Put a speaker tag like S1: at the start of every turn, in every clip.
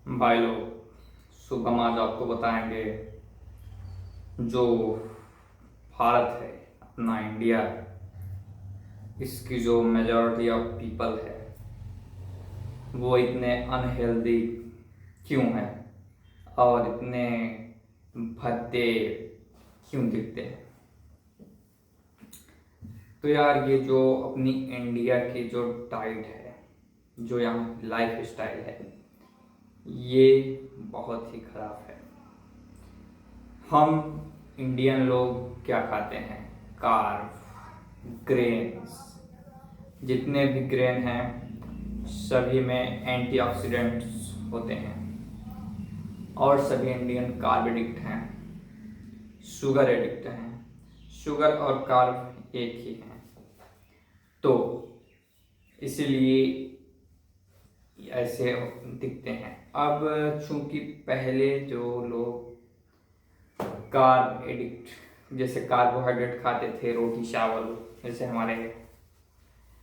S1: भाई लोग, शुभम आज आपको बताएंगे जो भारत है अपना इंडिया, इसकी जो मेजॉरिटी ऑफ पीपल है वो इतने अनहेल्दी क्यों है और इतने भद्दे क्यों दिखते हैं। तो यार ये जो अपनी इंडिया की जो डाइट है, जो यहाँ लाइफ स्टाइल है, ये बहुत ही खराब है। हम इंडियन लोग क्या खाते हैं? कार्ब, ग्रेन्स, जितने भी ग्रेन हैं सभी में एंटीऑक्सीडेंट्स होते हैं और सभी इंडियन कार्ब एडिक्ट हैं, शुगर एडिक्ट हैं। शुगर और कार्ब एक ही हैं, तो इसीलिए ऐसे दिखते हैं। अब चूंकि पहले जो लोग कार्ब एडिक्ट, जैसे कार्बोहाइड्रेट खाते थे, रोटी चावल, जैसे हमारे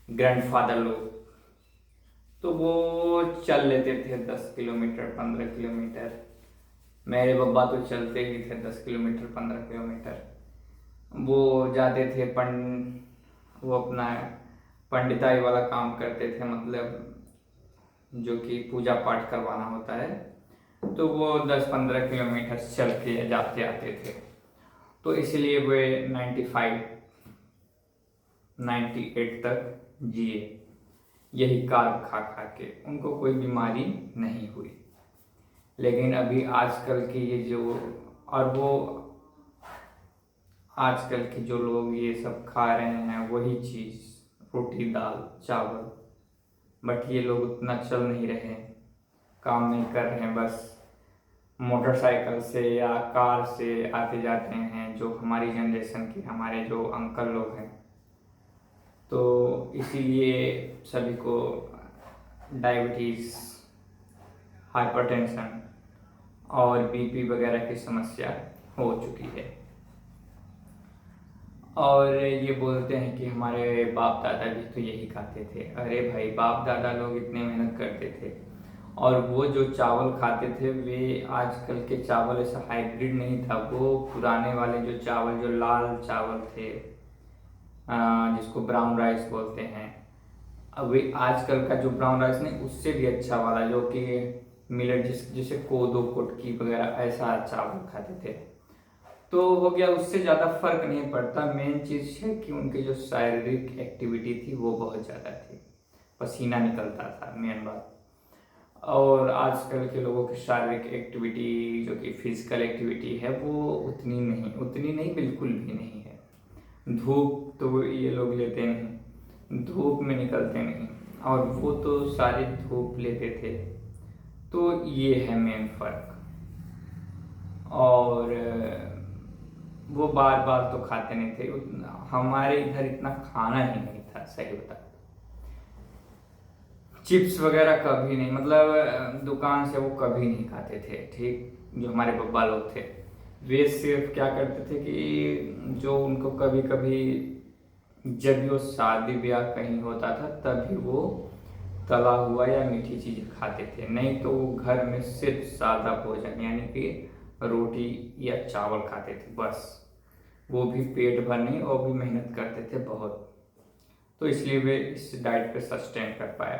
S1: ग्रैंडफादर लोग, तो वो चल लेते थे 10 किलोमीटर 15 किलोमीटर। मेरे बब्बा तो चलते ही थे 10 किलोमीटर 15 किलोमीटर। वो जाते थे वो अपना पंडिताई वाला काम करते थे, मतलब जो कि पूजा पाठ करवाना होता है, तो वो 10-15 किलोमीटर चल के जाते आते थे। तो इसलिए वे 95-98 तक जिए, यही कार्ब खा खा के उनको कोई बीमारी नहीं हुई। लेकिन अभी आजकल के ये जो, और वो आजकल के जो लोग ये सब खा रहे हैं वही चीज़, रोटी दाल चावल, बट ये लोग उतना चल नहीं रहे, काम नहीं कर रहे हैं, बस मोटरसाइकिल से या कार से आते जाते हैं, जो हमारी जनरेशन के हमारे जो अंकल लोग हैं। तो इसीलिए सभी को डायबिटीज़, हाइपरटेंशन और बीपी वगैरह की समस्या हो चुकी है। और ये बोलते हैं कि हमारे बाप दादा भी तो यही खाते थे। अरे भाई, बाप दादा लोग इतने मेहनत करते थे, और वो जो चावल खाते थे वे आजकल के चावल ऐसा हाइब्रिड नहीं था। वो पुराने वाले जो चावल, जो लाल चावल थे, जिसको ब्राउन राइस बोलते हैं, अब वे आजकल का जो ब्राउन राइस नहीं, उससे भी अच्छा वाला जो कि मिलेट, जैसे कोदो कुटकी वगैरह, ऐसा चावल खाते थे। तो हो गया, उससे ज़्यादा फर्क नहीं पड़ता। मेन चीज़ है कि उनकी जो शारीरिक एक्टिविटी थी वो बहुत ज़्यादा थी, पसीना निकलता था, मेन बात। और आजकल के लोगों की शारीरिक एक्टिविटी, जो कि फिजिकल एक्टिविटी है, वो उतनी नहीं, बिल्कुल भी नहीं है। धूप तो ये लोग लेते नहीं, धूप में निकलते नहीं, और वो तो सारे धूप लेते थे। तो ये है मेन फर्क। और वो बार बार तो खाते नहीं थे, हमारे इधर इतना खाना ही नहीं था, सही बता। चिप्स वगैरह कभी नहीं, मतलब दुकान से वो कभी नहीं खाते थे, ठीक। जो हमारे बब्बा लोग थे वे सिर्फ क्या करते थे कि जो उनको कभी कभी जब भी वो शादी ब्याह कहीं होता था तभी वो तला हुआ या मीठी चीज़ खाते थे, नहीं तो वो घर में सिर्फ सादा भोजन यानी कि रोटी या चावल खाते थे बस। वो भी पेट भर नहीं, और भी मेहनत करते थे बहुत, तो इसलिए वे इस डाइट पे सस्टेन कर पाए।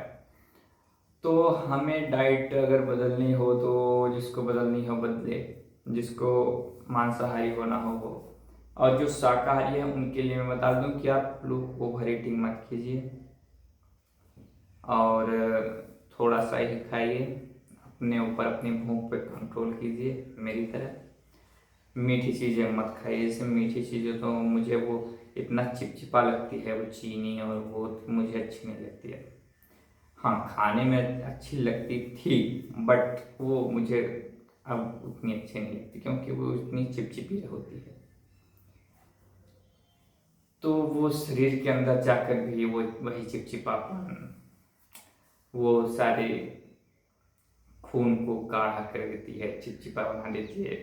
S1: तो हमें डाइट अगर बदलनी हो तो जिसको बदलनी हो बदले, जिसको मांसाहारी होना हो। और जो शाकाहारी है उनके लिए मैं बता दूं कि आप लोग ओवर ईटिंग मत कीजिए, और थोड़ा सा ही खाइए, अपने ऊपर अपनी भूख पे कंट्रोल कीजिए। मेरी तरह मीठी चीज़ें मत खाइए, जैसे मीठी चीज़ें तो मुझे वो इतना चिपचिपा लगती है, वो चीनी, और वो मुझे अच्छी नहीं लगती है। हाँ, खाने में अच्छी लगती थी, बट वो मुझे अब उतनी अच्छी नहीं लगती, क्योंकि वो इतनी चिपचिपी होती है। तो वो शरीर के अंदर जाकर भी वो वही चिपचिपापन, वो सारे खून को गाढ़ा कर देती है, चिपचिपा बना देती है।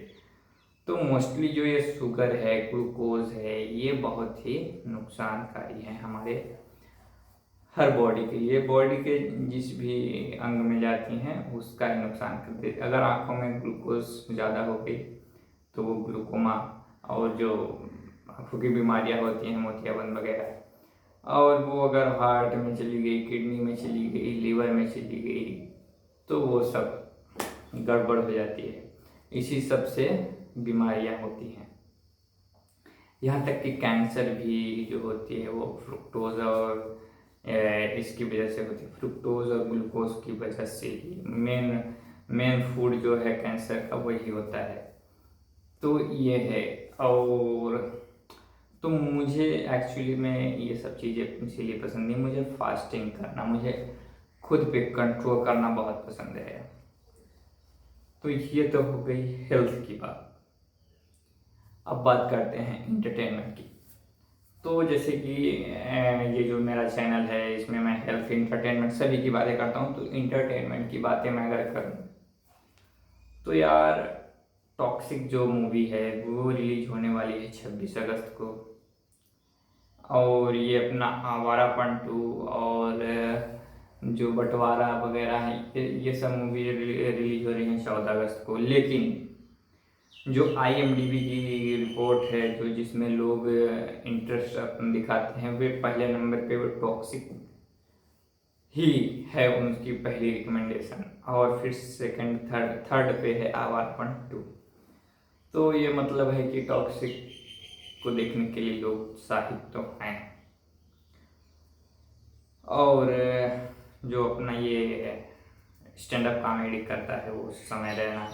S1: तो मोस्टली जो ये शुगर है, ग्लूकोज है, ये बहुत ही नुकसानकारी है हमारे हर बॉडी के लिए, बॉडी के जिस भी अंग में जाती हैं उसका ही नुकसान कर देती है। अगर आँखों में ग्लूकोज ज़्यादा हो गई तो वो ग्लूकोमा, और जो आँखों की बीमारियाँ होती हैं मोतियाबिंद वगैरह, और वो अगर हार्ट में चली गई, किडनी में चली गई, लीवर में चली गई, तो वो सब गड़बड़ हो जाती है। इसी सब से बीमारियाँ होती हैं। यहाँ तक कि कैंसर भी जो होती है वो फ्रुक्टोज और इसकी वजह से होती है। फ्रुक्टोज और ग्लूकोज की वजह से ही मेन फूड जो है कैंसर का वही होता है। तो ये है। और तो मुझे एक्चुअली में ये सब चीज़ें इसीलिए पसंद नहीं, मुझे फास्टिंग करना, मुझे खुद पे कंट्रोल करना बहुत पसंद है। तो ये तो हो गई हेल्थ की बात। अब बात करते हैं इंटरटेनमेंट की। तो जैसे कि ये जो मेरा चैनल है इसमें मैं हेल्थ, इंटरटेनमेंट सभी की बातें करता हूँ। तो इंटरटेनमेंट की बातें मैं अगर करूँ तो यार टॉक्सिक जो मूवी है वो रिलीज होने वाली है 26 अगस्त को। और ये अपना आवारापन 2 और जो बंटवारा वगैरह है ये सब मूवी रिलीज हो रही है 14 अगस्त को। लेकिन जो IMDb की रिपोर्ट है जो जिसमें लोग इंटरेस्ट अपन दिखाते हैं वे पहले नंबर पे वो टॉक्सिक ही है उनकी पहली रिकमेंडेशन, और फिर सेकंड थर्ड पे है आवारापन 2। तो ये मतलब है कि टॉक्सिक को देखने के लिए लोग उत्साहित तो हैं। और जो अपना ये स्टैंड अप कॉमेडी करता है वो समय रैना,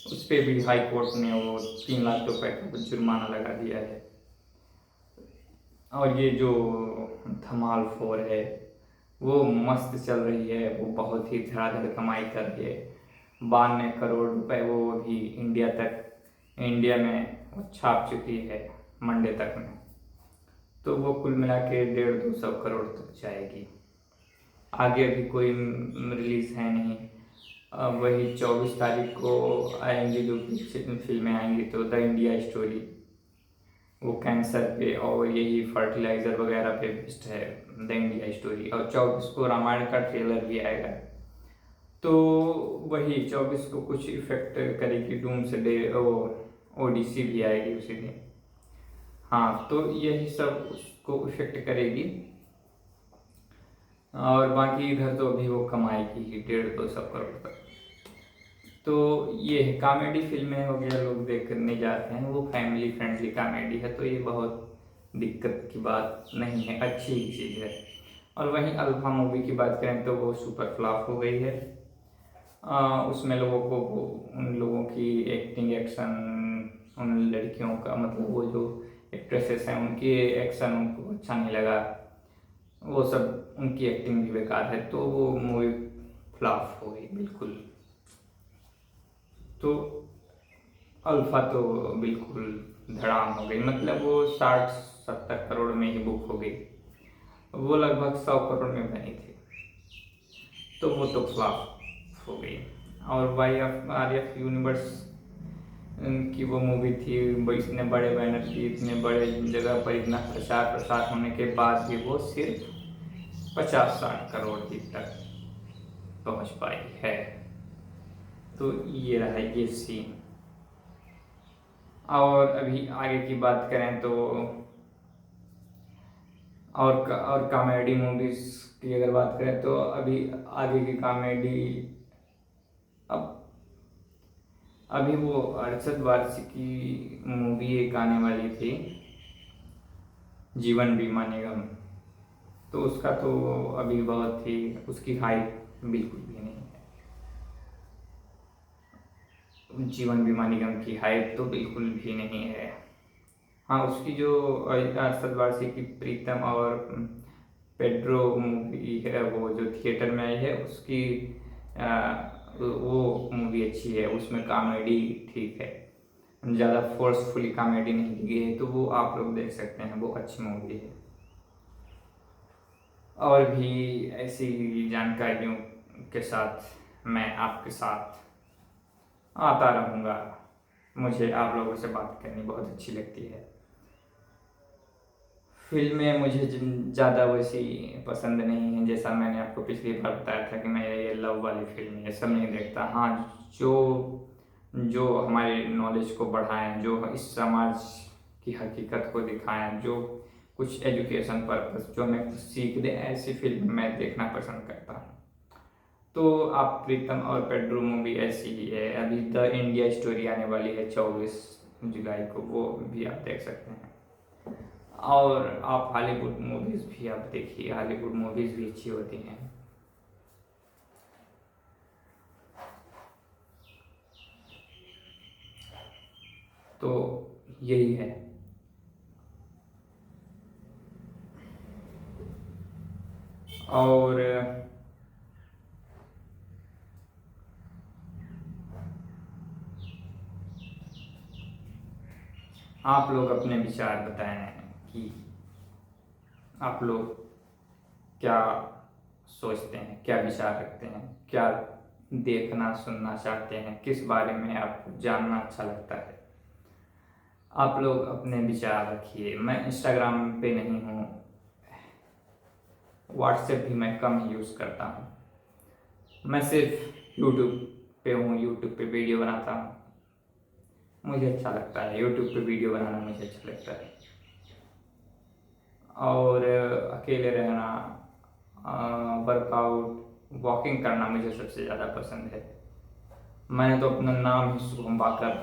S1: उस पर भी हाई कोर्ट ने वो 3 लाख रुपए का जुर्माना लगा दिया है। और ये जो धमाल 4 है वो मस्त चल रही है, वो बहुत ही धड़ाधड़ कमाई कर रही है। 92 करोड़ रुपए वो अभी इंडिया में छाप चुकी है मंडे तक में। तो वो कुल मिला के 150-200 करोड़ तक जाएगी। आगे अभी कोई रिलीज है नहीं। अब वही 24 तारीख को आएंगी जो फिल्में आएंगी। तो द इंडिया स्टोरी वो कैंसर पे और यही फर्टिलाइजर वगैरह पे बेस्ड है द इंडिया स्टोरी। और 24 को रामायण का ट्रेलर भी आएगा। तो वही 24 को कुछ इफेक्ट करेगी डूम से डे ओडीसी भी आएगी उसी दिन। हाँ, तो यही सब उसको इफेक्ट करेगी। और बाकी इधर तो अभी वो कमाएगी ही 150-200 करोड़ तक। तो ये है कॉमेडी फिल्में हो गया, लोग देखने जाते हैं, वो फैमिली फ्रेंडली कॉमेडी है तो ये बहुत दिक्कत की बात नहीं है, अच्छी ही चीज़ है। और वहीं अल्फा मूवी की बात करें तो वो सुपर फ्लॉप हो गई है। उसमें लोगों को उन लोगों की एक्टिंग, एक्शन, उन लड़कियों का मतलब वो जो एक्ट्रेसेस हैं उनकी एक्शन उनको अच्छा नहीं लगा, वो सब उनकी एक्टिंग भी बेकार है, तो वो मूवी फ्लॉप हो गई बिल्कुल। तो अल्फा तो बिल्कुल धड़ाम हो गई, मतलब वो 60-70 करोड़ में ही बुक हो गई। वो लगभग 100 करोड़ में बनी थी, तो वो तो फ्लॉप हो गई। और वाई ऑफ RF यूनिवर्स की वो मूवी थी, इतने बड़े बैनर की, इतने बड़े जगह पर इतना प्रचार प्रसार होने के बाद भी वो सिर्फ 50-60 करोड़ ही तक पहुंच पाई है। तो ये रहा ये सीन। और अभी आगे की बात करें तो और कॉमेडी मूवीज की अगर बात करें तो अभी आगे की कॉमेडी, अब अभी वो अरशद वारसी की मूवी एक आने वाली थी जीवन बीमा निगम। तो उसका तो अभी बहुत ही उसकी हाइप बिल्कुल भी नहीं है। जीवन बीमा निगम की हाइप तो बिल्कुल भी नहीं है। हाँ, उसकी जो अरशद वारसी की प्रीतम और पेड्रो मूवी है वो जो थिएटर में आई है उसकी वो मूवी अच्छी है, उसमें कॉमेडी ठीक है, ज़्यादा फोर्सफुली कॉमेडी नहीं दी गई है, तो वो आप लोग देख सकते हैं, वो अच्छी मूवी है। और भी ऐसी जानकारियों के साथ मैं आपके साथ आता रहूँगा। मुझे आप लोगों से बात करनी बहुत अच्छी लगती है। फिल्में मुझे ज़्यादा वैसी पसंद नहीं है। जैसा मैंने आपको पिछली बार बताया था कि मैं ये लव वाली फिल्म ये सब नहीं देखता। हाँ, जो जो हमारे नॉलेज को बढ़ाएं, जो इस समाज की हकीकत को दिखाएं, जो कुछ एजुकेशन पर्पस जो हमें कुछ सीख दे, ऐसी फिल्म मैं देखना पसंद करता हूँ। तो आप प्रीतम और पेड्रो मूवी ऐसी ही है। अभी द इंडिया स्टोरी आने वाली है 24 जुलाई को, वो भी आप देख सकते हैं। और आप हॉलीवुड मूवीज़ भी आप देखिए, हॉलीवुड मूवीज़ भी अच्छी होती हैं। तो यही है। और आप लोग अपने विचार बताएं कि आप लोग क्या सोचते हैं, क्या विचार रखते हैं, क्या देखना सुनना चाहते हैं, किस बारे में आपको जानना अच्छा लगता है। आप लोग अपने विचार रखिए। मैं इंस्टाग्राम पे नहीं हूँ, व्हाट्सएप भी मैं कम ही यूज़ करता हूँ। मैं सिर्फ यूट्यूब पे हूँ, यूट्यूब पे वीडियो बनाता हूँ, मुझे अच्छा लगता है। यूट्यूब पे वीडियो बनाना मुझे अच्छा लगता है। और अकेले रहना, वर्कआउट, वॉकिंग करना मुझे सबसे ज़्यादा पसंद है। मैंने तो अपना नाम ही शुभम वाकर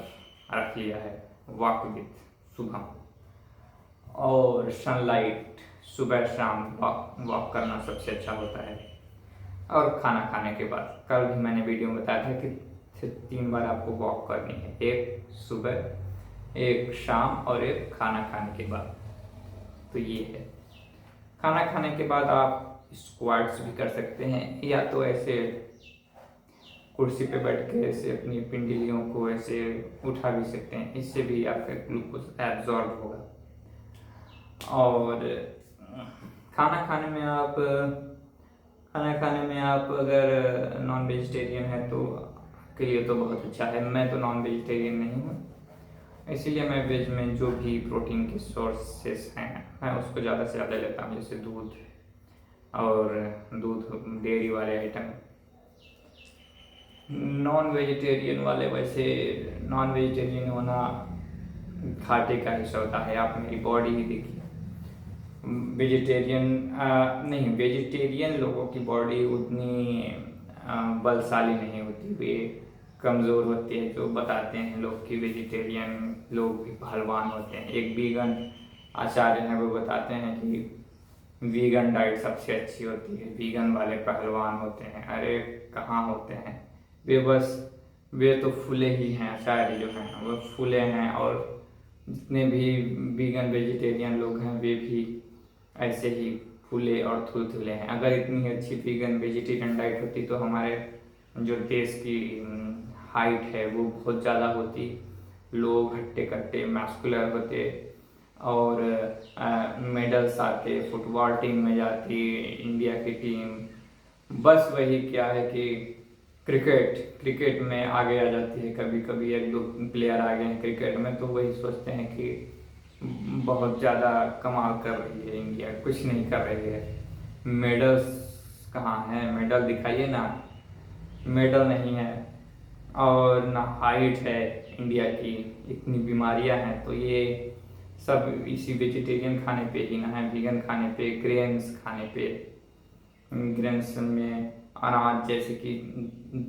S1: रख लिया है, वॉक विथ शुभम। और सनलाइट, सुबह शाम वॉक वॉक करना सबसे अच्छा होता है। और खाना खाने के बाद, कल भी मैंने वीडियो में बताया था कि 3 बार आपको वॉक करनी है, एक सुबह, एक शाम और एक खाना खाने के बाद। तो ये है। खाना खाने के बाद आप स्क्वाट्स भी कर सकते हैं, या तो ऐसे कुर्सी पे बैठ के ऐसे अपनी पिंडलियों को ऐसे उठा भी सकते हैं, इससे भी आपका ग्लूकोज एब्जॉर्ब होगा। और खाना खाने में आप खाना खाने में आप अगर नॉन वेजिटेरियन है तो के लिए तो बहुत अच्छा है। मैं तो नॉन वेजिटेरियन नहीं हूँ, इसीलिए मैं वेज में जो भी प्रोटीन के सोर्सेस हैं मैं उसको ज़्यादा से ज़्यादा लेता हूँ, जैसे दूध और दूध डेयरी वाले आइटम। नॉन वेजिटेरियन वाले, वैसे नॉन वेजिटेरियन होना घाटे का हिस्सा होता है। आप मेरी बॉडी ही देखिए, वेजिटेरियन नहीं, वेजिटेरियन लोगों की बॉडी उतनी बलशाली नहीं होती, वे कमज़ोर होती है। जो बताते हैं लोग कि वेजिटेरियन लोग भी पहलवान होते हैं। एक वीगन आचार्य हैं, वो बताते हैं कि वीगन डाइट सबसे अच्छी होती है, वीगन वाले पहलवान होते हैं। अरे कहाँ होते हैं वे, बस वे तो फूले ही हैं। आचार्य जो हैं वो फूले हैं, और जितने भी वीगन वेजिटेरियन लोग हैं वे भी ऐसे ही फूले और थुलथुले हैं। अगर इतनी अच्छी वीगन वेजिटेरियन डाइट होती तो हमारे जो देश की हाइट है वो बहुत ज़्यादा होती, लोग हट्टे कट्टे मैस्कुलर होते, और मेडल्स आते, फुटबॉल टीम में जाती इंडिया की टीम। बस वही क्या है कि क्रिकेट क्रिकेट में आगे आ जाती है। कभी कभी एक दो प्लेयर आ गए हैं क्रिकेट में, तो वही सोचते हैं कि बहुत ज़्यादा कमाल कर रही है इंडिया, कुछ नहीं कर रही है। मेडल्स कहाँ हैं, मेडल दिखाइए ना। मेडल नहीं है, और ना हाइट है इंडिया की, इतनी बीमारियां हैं। तो ये सब इसी वेजिटेरियन खाने पे ही ना है, वीगन खाने पे, ग्रेन्स खाने पे। ग्रेन्स में अनाज जैसे कि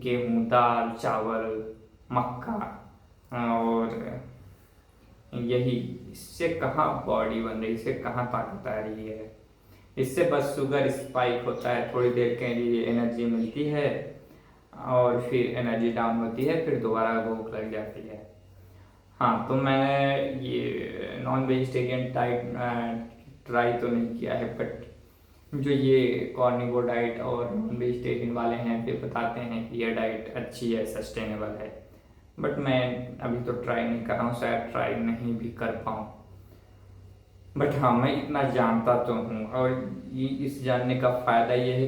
S1: गेहूँ, दाल, चावल, मक्का, और यही। इससे कहाँ बॉडी बन रही है, इससे कहाँ ताकत आ रही है। इससे बस शुगर स्पाइक होता है, थोड़ी देर के लिए एनर्जी मिलती है और फिर एनर्जी डाउन होती है, फिर दोबारा भूख लग जाती है। हाँ, तो मैं ये नॉन वेजिटेरियन डाइट ट्राई तो नहीं किया है, बट जो ये कॉर्निवोर डाइट और नॉन वेजिटेरियन वाले हैं वे बताते हैं कि यह डाइट अच्छी है, सस्टेनेबल है। बट मैं अभी तो ट्राई नहीं कर रहा हूँ, शायद ट्राई नहीं भी कर पाऊँ। बट हाँ, मैं इतना जानता तो हूँ। और ये इस जानने का फ़ायदा ये है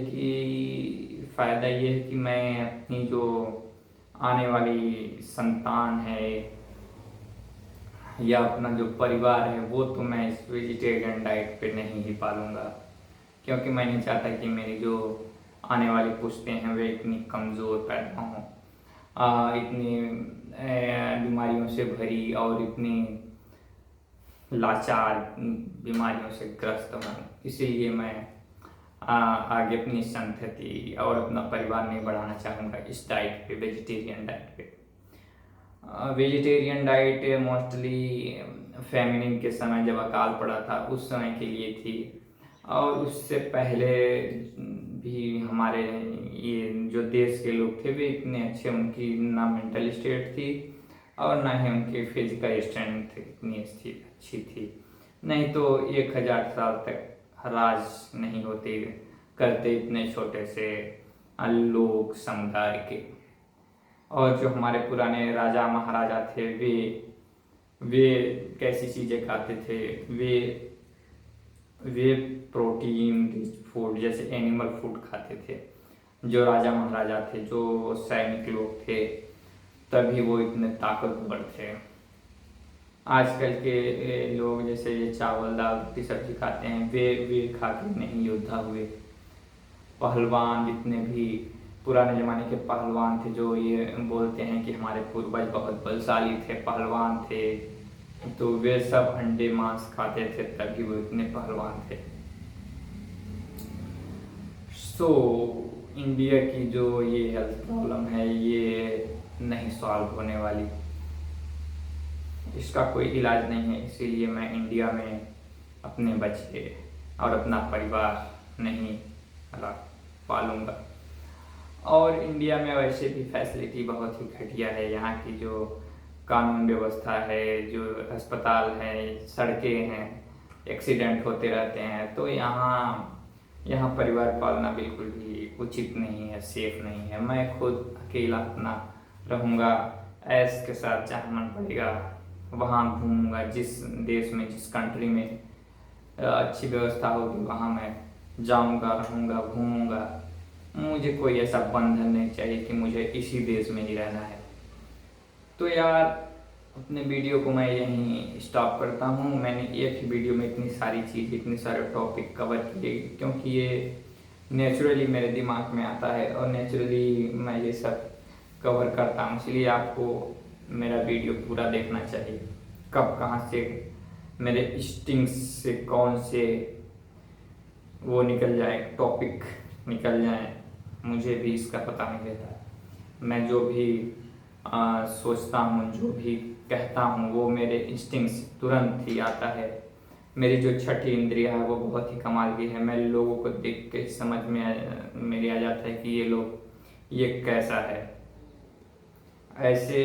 S1: कि मैं अपनी जो आने वाली संतान है, या अपना जो परिवार है वो तो मैं इस वेजिटेरियन डाइट पे नहीं ही पालूंगा, क्योंकि मैं नहीं चाहता कि मेरी जो आने वाली पुश्तें हैं वे इतनी कमज़ोर पैदा हों, इतनी बीमारियों से भरी और इतनी लाचार बीमारियों से ग्रस्त हूँ। इसीलिए मैं आगे अपनी संतति और अपना परिवार नहीं बढ़ाना चाहूँगा इस डाइट पे, वेजिटेरियन डाइट पे। वेजिटेरियन डाइट मोस्टली फेमिनिन के समय जब अकाल पड़ा था उस समय के लिए थी, और उससे पहले भी हमारे ये जो देश के लोग थे वे इतने अच्छे, उनकी ना मेंटल स्टेट थी और ना ही उनकी फिजिकल स्ट्रेंथ इतनी अच्छी थी, नहीं तो 1000 साल तक राज नहीं होते करते इतने छोटे से लोग समुदाय के। और जो हमारे पुराने राजा महाराजा थे वे कैसी चीज़ें खाते थे, वे प्रोटीन रिच फूड जैसे एनिमल फूड खाते थे। जो राजा महाराजा थे, जो सैनिक लोग थे, तभी वो इतने ताकतवर थे। आजकल के लोग जैसे ये चावल दाल रोटी सब्जी खाते हैं, वे खा के नहीं योद्धा हुए। पहलवान जितने भी पुराने ज़माने के पहलवान थे, जो ये बोलते हैं कि हमारे पूर्वज बहुत बलशाली थे, पहलवान थे, तो वे सब अंडे मांस खाते थे तभी वो इतने पहलवान थे। सो इंडिया की जो ये हेल्थ प्रॉब्लम है ये नहीं सॉल्व होने वाली, इसका कोई इलाज नहीं है। इसीलिए मैं इंडिया में अपने बच्चे और अपना परिवार नहीं पालूंगा। और इंडिया में वैसे भी फैसिलिटी बहुत ही घटिया है। यहाँ की जो कानून व्यवस्था है, जो अस्पताल है, सड़कें हैं, एक्सीडेंट होते रहते हैं, तो यहाँ परिवार पालना बिल्कुल भी उचित नहीं है, सेफ नहीं है। मैं खुद अकेला अपना रहूँगा, ऐश के साथ जहाँ मन पड़ेगा वहाँ घूमूंगा। जिस देश में, जिस कंट्री में अच्छी व्यवस्था होगी वहाँ मैं जाऊँगा, रहूँगा, घूमूंगा। मुझे कोई ऐसा बंधन नहीं चाहिए कि मुझे इसी देश में ही रहना है। तो यार अपने वीडियो को मैं यहीं स्टॉप करता हूँ। मैंने एक ही वीडियो में इतनी सारी चीज़, इतने सारे टॉपिक कवर किए, क्योंकि ये नेचुरली मेरे दिमाग में आता है और नेचुरली मैं ये सब कवर करता हूँ। इसलिए आपको मेरा वीडियो पूरा देखना चाहिए। कब कहाँ से मेरे स्टिंग्स से कौन से वो निकल जाए, टॉपिक निकल जाए, मुझे भी इसका पता नहीं रहता। मैं जो भी सोचता हूँ, जो भी कहता हूँ, वो मेरे इंस्टिंक्ट्स तुरंत ही आता है। मेरी जो छठी इंद्रिया है वो बहुत ही कमाल की है। मैं लोगों को देख के समझ में मेरे आ जाता है कि ये लोग ये कैसा है। ऐसे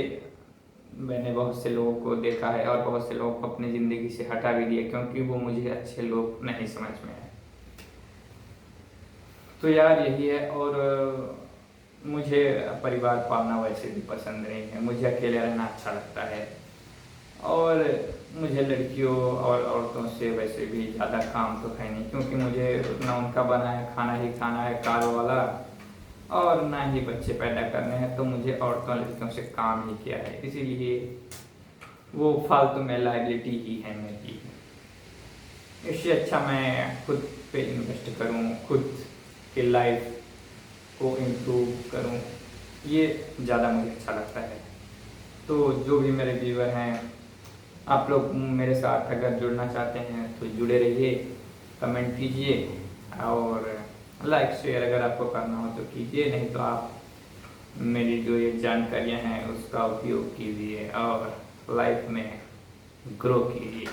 S1: मैंने बहुत से लोगों को देखा है और बहुत से लोगों को अपनी ज़िंदगी से हटा भी दिया, क्योंकि वो मुझे अच्छे लोग नहीं समझ में आए। तो यार यही है। और मुझे परिवार पालना वैसे भी पसंद नहीं है, मुझे अकेले रहना अच्छा लगता है। और मुझे लड़कियों और औरतों से वैसे भी ज़्यादा काम तो है नहीं, क्योंकि मुझे ना उनका बनाया खाना ही खाना है कार वाला, और ना ही बच्चे पैदा करने हैं। तो मुझे औरतों लड़कियों से काम ही किया है, इसीलिए वो फालतू में लाइबिलिटी ही है मेरी। इससे अच्छा मैं खुद पे इन्वेस्ट करूं, खुद की लाइफ को इम्प्रूव करूं, ये ज़्यादा मुझे अच्छा लगता है। तो जो भी मेरे व्यूअर हैं, आप लोग मेरे साथ अगर जुड़ना चाहते हैं तो जुड़े रहिए, कमेंट कीजिए और लाइक शेयर अगर आपको करना हो तो कीजिए, नहीं तो आप मेरी जो ये जानकारियाँ हैं उसका उपयोग कीजिए और लाइफ में ग्रो कीजिए।